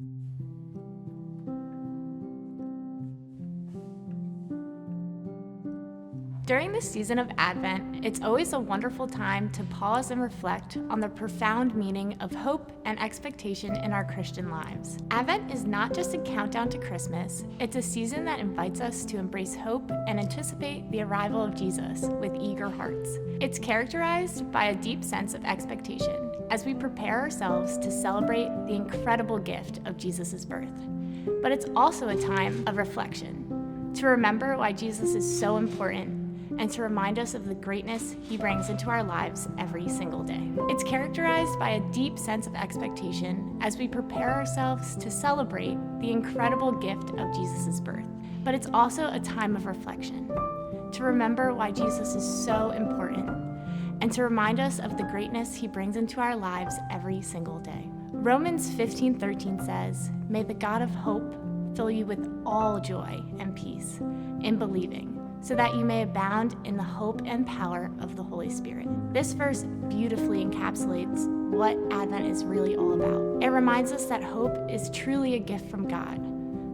During the season of Advent, it's always a wonderful time to pause and reflect on the profound meaning of hope and expectation in our Christian lives. Advent is not just a countdown to Christmas, it's a season that invites us to embrace hope and anticipate the arrival of Jesus with eager hearts. It's characterized by a deep sense of expectation as we prepare ourselves to celebrate the incredible gift of Jesus' birth. But it's also a time of reflection, to remember why Jesus is so important and to remind us of the greatness he brings into our lives every single day. It's characterized by a deep sense of expectation as we prepare ourselves to celebrate the incredible gift of Jesus' birth. But it's also a time of reflection, to remember why Jesus is so important and to remind us of the greatness he brings into our lives every single day. Romans 15:13 says, "May the God of hope fill you with all joy and peace in believing, so that you may abound in the hope and power of the Holy Spirit." This verse beautifully encapsulates what Advent is really all about. It reminds us that hope is truly a gift from God,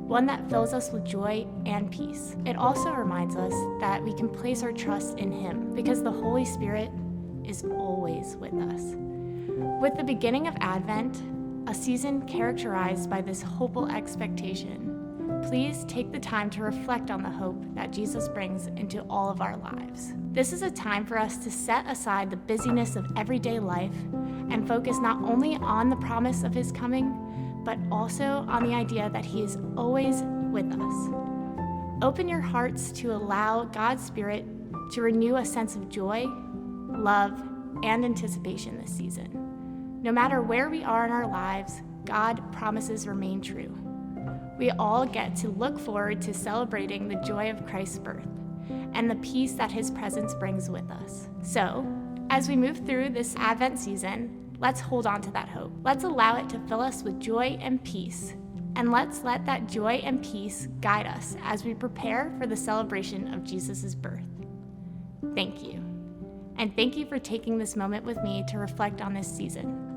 one that fills us with joy and peace. It also reminds us that we can place our trust in Him because the Holy Spirit is always with us. With the beginning of Advent, a season characterized by this hopeful expectation, please take the time to reflect on the hope that Jesus brings into all of our lives. This is a time for us to set aside the busyness of everyday life and focus not only on the promise of His coming, but also on the idea that He is always with us. Open your hearts to allow God's Spirit to renew a sense of joy, love, and anticipation this season. No matter where we are in our lives, God promises remain true. We all get to look forward to celebrating the joy of Christ's birth and the peace that His presence brings with us. So, as we move through this Advent season, let's hold on to that hope. Let's allow it to fill us with joy and peace. And let's let that joy and peace guide us as we prepare for the celebration of Jesus' birth. Thank you. And thank you for taking this moment with me to reflect on this season.